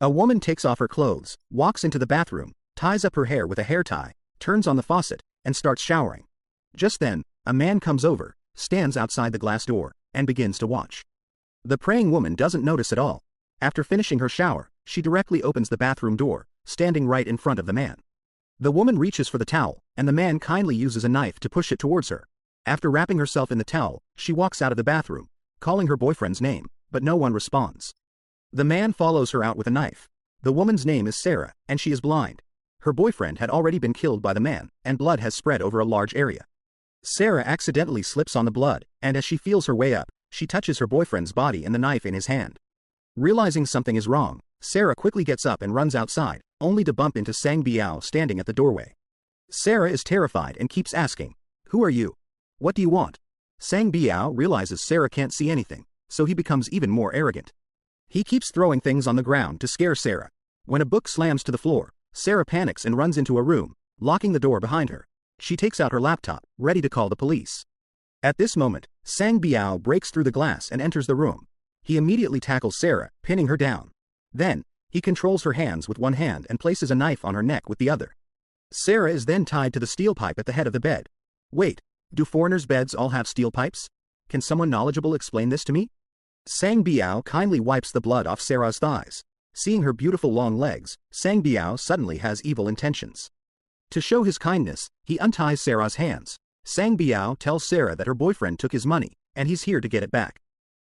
A woman takes off her clothes, walks into the bathroom, ties up her hair with a hair tie, turns on the faucet, and starts showering. Just then, a man comes over, stands outside the glass door, and begins to watch. The praying woman doesn't notice at all. After finishing her shower, she directly opens the bathroom door, standing right in front of the man. The woman reaches for the towel, and the man kindly uses a knife to push it towards her. After wrapping herself in the towel, she walks out of the bathroom, calling her boyfriend's name, but no one responds. The man follows her out with a knife. The woman's name is Sara, and she is blind. Her boyfriend had already been killed by the man, and blood has spread over a large area. Sara accidentally slips on the blood, and as she feels her way up, she touches her boyfriend's body and the knife in his hand. Realizing something is wrong, Sara quickly gets up and runs outside, only to bump into Sang Biao standing at the doorway. Sara is terrified and keeps asking, "Who are you? What do you want?" Sang Biao realizes Sara can't see anything, so he becomes even more arrogant. He keeps throwing things on the ground to scare Sara. When a book slams to the floor, Sara panics and runs into a room, locking the door behind her. She takes out her laptop, ready to call the police. At this moment, Sang Biao breaks through the glass and enters the room. He immediately tackles Sara, pinning her down. Then, he controls her hands with one hand and places a knife on her neck with the other. Sara is then tied to the steel pipe at the head of the bed. Wait, do foreigners' beds all have steel pipes? Can someone knowledgeable explain this to me? Sang Biao kindly wipes the blood off Sara's thighs. Seeing her beautiful long legs, Sang Biao suddenly has evil intentions. To show his kindness, he unties Sara's hands. Sang Biao tells Sara that her boyfriend took his money, and he's here to get it back.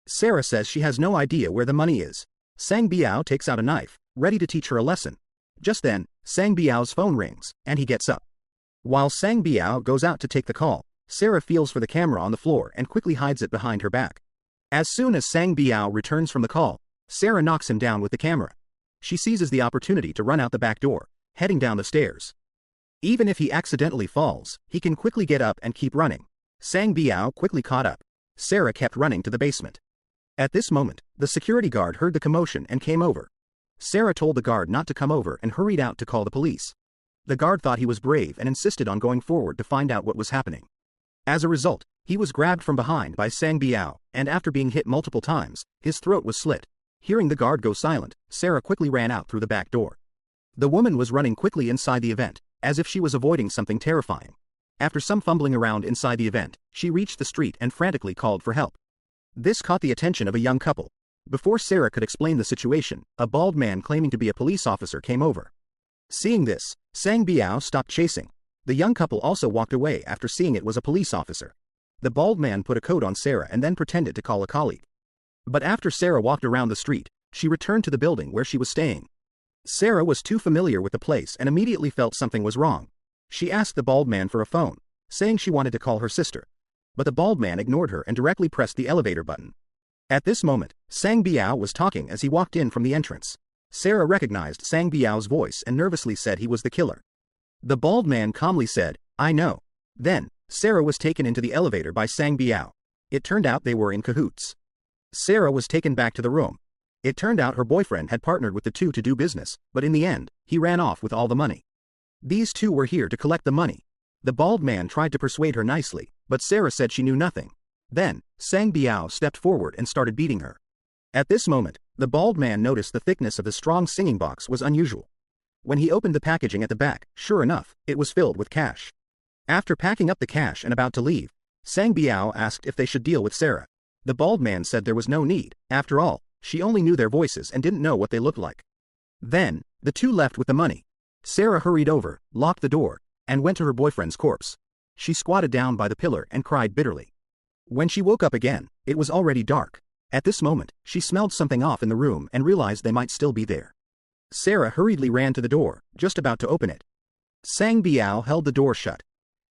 Sara says she has no idea where the money is. Sang Biao takes out a knife, ready to teach her a lesson. Just then, Sang Biao's phone rings, and he gets up. While Sang Biao goes out to take the call, Sara feels for the camera on the floor and quickly hides it behind her back. As soon as Sang Biao returns from the call, Sara knocks him down with the camera. She seizes the opportunity to run out the back door, heading down the stairs. Even if he accidentally falls, he can quickly get up and keep running. Sang Biao quickly caught up. Sara kept running to the basement. At this moment, the security guard heard the commotion and came over. Sara told the guard not to come over and hurried out to call the police. The guard thought he was brave and insisted on going forward to find out what was happening. As a result, he was grabbed from behind by Sang Biao, and after being hit multiple times, his throat was slit. Hearing the guard go silent, Sara quickly ran out through the back door. The woman was running quickly inside the event, as if she was avoiding something terrifying. After some fumbling around inside the event, she reached the street and frantically called for help. This caught the attention of a young couple. Before Sara could explain the situation, a bald man claiming to be a police officer came over. Seeing this, Sang Biao stopped chasing. The young couple also walked away after seeing it was a police officer. The bald man put a coat on Sara and then pretended to call a colleague. But after Sara walked around the street, she returned to the building where she was staying. Sara was too familiar with the place and immediately felt something was wrong. She asked the bald man for a phone, saying she wanted to call her sister. But the bald man ignored her and directly pressed the elevator button. At this moment, Sang Biao was talking as he walked in from the entrance. Sara recognized Sang Biao's voice and nervously said he was the killer. The bald man calmly said, "I know." Then, Sara was taken into the elevator by Sang Biao. It turned out they were in cahoots. Sara was taken back to the room. It turned out her boyfriend had partnered with the two to do business, but in the end, he ran off with all the money. These two were here to collect the money. The bald man tried to persuade her nicely, but Sara said she knew nothing. Then, Sang Biao stepped forward and started beating her. At this moment, the bald man noticed the thickness of the strong singing box was unusual. When he opened the packaging at the back, sure enough, it was filled with cash. After packing up the cash and about to leave, Sang Biao asked if they should deal with Sara. The bald man said there was no need. After all, she only knew their voices and didn't know what they looked like. Then, the two left with the money. Sara hurried over, locked the door, and went to her boyfriend's corpse. She squatted down by the pillar and cried bitterly. When she woke up again, it was already dark. At this moment, she smelled something off in the room and realized they might still be there. Sara hurriedly ran to the door, just about to open it. Sang Biao held the door shut.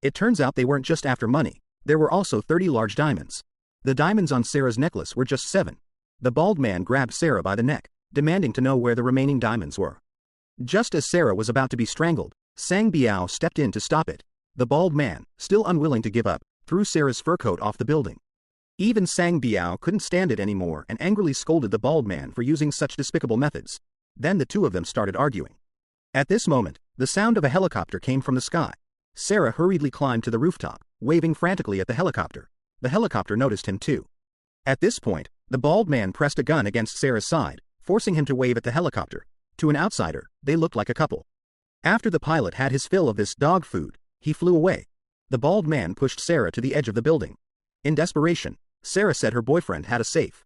It turns out they weren't just after money. There were also 30 large diamonds. The diamonds on Sara's necklace were just 7. The bald man grabbed Sara by the neck, demanding to know where the remaining diamonds were. Just as Sara was about to be strangled, Sang Biao stepped in to stop it. The bald man, still unwilling to give up, threw Sara's fur coat off the building. Even Sang Biao couldn't stand it anymore and angrily scolded the bald man for using such despicable methods. Then the two of them started arguing. At this moment, the sound of a helicopter came from the sky. Sara hurriedly climbed to the rooftop, waving frantically at the helicopter. The helicopter noticed him too. At this point, the bald man pressed a gun against Sara's side, forcing him to wave at the helicopter. To an outsider, they looked like a couple. After the pilot had his fill of this dog food, he flew away. The bald man pushed Sara to the edge of the building. In desperation, Sara said her boyfriend had a safe.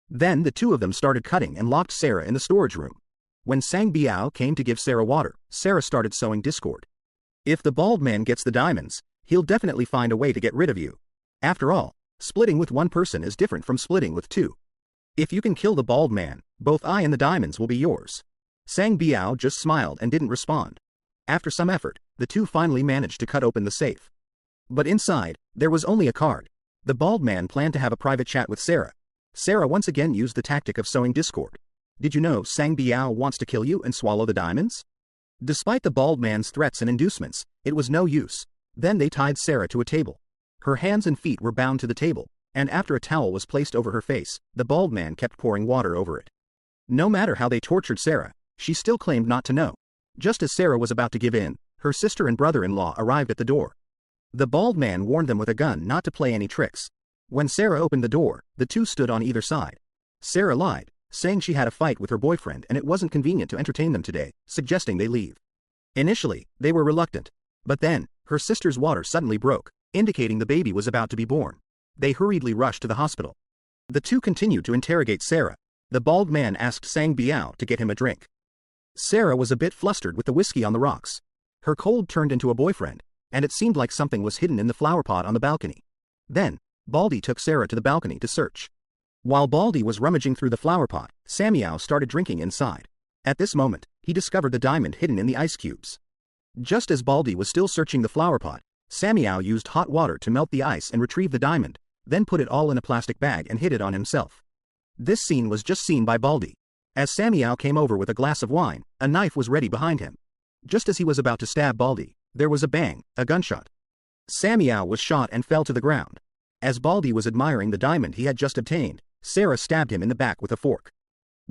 Then the two of them started cutting and locked Sara in the storage room. When Sang Biao came to give Sara water, Sara started sowing discord. If the bald man gets the diamonds, he'll definitely find a way to get rid of you. After all, splitting with one person is different from splitting with two. If you can kill the bald man, both I and the diamonds will be yours. Sang Biao just smiled and didn't respond. After some effort, the two finally managed to cut open the safe. But inside, there was only a card. The bald man planned to have a private chat with Sara. Sara once again used the tactic of sowing discord. Did you know Sang Biao wants to kill you and swallow the diamonds? Despite the bald man's threats and inducements, it was no use. Then they tied Sara to a table. Her hands and feet were bound to the table, and after a towel was placed over her face, the bald man kept pouring water over it. No matter how they tortured Sara, she still claimed not to know. Just as Sara was about to give in, her sister and brother-in-law arrived at the door. The bald man warned them with a gun not to play any tricks. When Sara opened the door, the two stood on either side. Sara lied, saying she had a fight with her boyfriend and it wasn't convenient to entertain them today, suggesting they leave. Initially, they were reluctant. But then, her sister's water suddenly broke, indicating the baby was about to be born. They hurriedly rushed to the hospital. The two continued to interrogate Sara. The bald man asked Sang Biao to get him a drink. Sara was a bit flustered with the whiskey on the rocks. Her cold turned into a boyfriend, and it seemed like something was hidden in the flower pot on the balcony. Then, Baldy took Sara to the balcony to search. While Baldy was rummaging through the flower pot, Samuel started drinking inside. At this moment, he discovered the diamond hidden in the ice cubes. Just as Baldy was still searching the flower pot, Samuel used hot water to melt the ice and retrieve the diamond, then put it all in a plastic bag and hid it on himself. This scene was just seen by Baldy. As Samuel came over with a glass of wine, a knife was ready behind him. Just as he was about to stab Baldy, there was a bang, a gunshot. Samuel was shot and fell to the ground. As Baldy was admiring the diamond he had just obtained, Sara stabbed him in the back with a fork.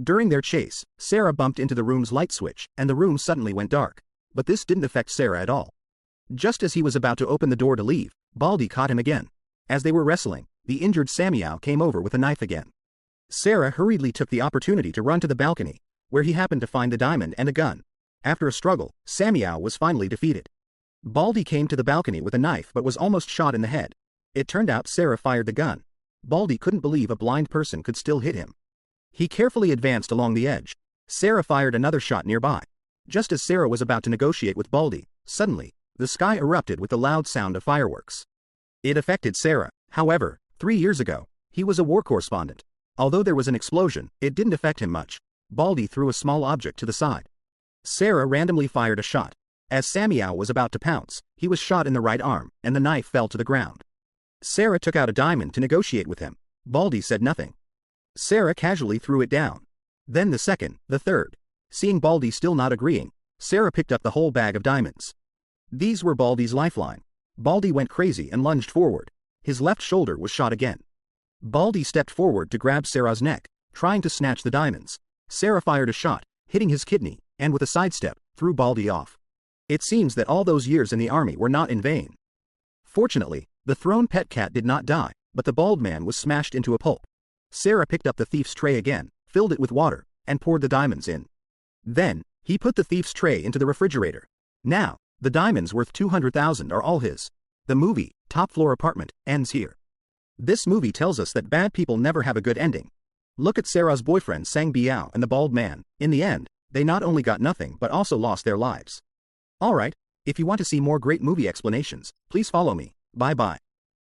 During their chase, Sara bumped into the room's light switch and the room suddenly went dark. But this didn't affect Sara at all. Just as he was about to open the door to leave, Baldy caught him again. As they were wrestling, the injured Samuel came over with a knife again. Sara hurriedly took the opportunity to run to the balcony, where he happened to find the diamond and a gun. After a struggle, Samuel was finally defeated. Baldy came to the balcony with a knife but was almost shot in the head. It turned out Sara fired the gun. Baldy couldn't believe a blind person could still hit him. He carefully advanced along the edge. Sara fired another shot nearby. Just as Sara was about to negotiate with Baldy, suddenly, the sky erupted with the loud sound of fireworks. It affected Sara. However, 3 years ago, he was a war correspondent. Although there was an explosion, it didn't affect him much. Baldy threw a small object to the side. Sara randomly fired a shot. As Samuel was about to pounce, he was shot in the right arm, and the knife fell to the ground. Sara took out a diamond to negotiate with him. Baldy said nothing. Sara casually threw it down. Then the second, the third. Seeing Baldy still not agreeing, Sara picked up the whole bag of diamonds. These were Baldy's lifeline. Baldy went crazy and lunged forward. His left shoulder was shot again. Baldy stepped forward to grab Sara's neck, trying to snatch the diamonds. Sara fired a shot, hitting his kidney, and with a sidestep, threw Baldy off. It seems that all those years in the army were not in vain. Fortunately, the thrown pet cat did not die, but the bald man was smashed into a pulp. Sara picked up the thief's tray again, filled it with water, and poured the diamonds in. Then, he put the thief's tray into the refrigerator. Now, the diamonds worth 200,000 are all his. The movie, Top Floor Apartment, ends here. This movie tells us that bad people never have a good ending. Look at Sara's boyfriend Sang Biao and the bald man. In the end, they not only got nothing but also lost their lives. Alright, if you want to see more great movie explanations, please follow me. Bye bye.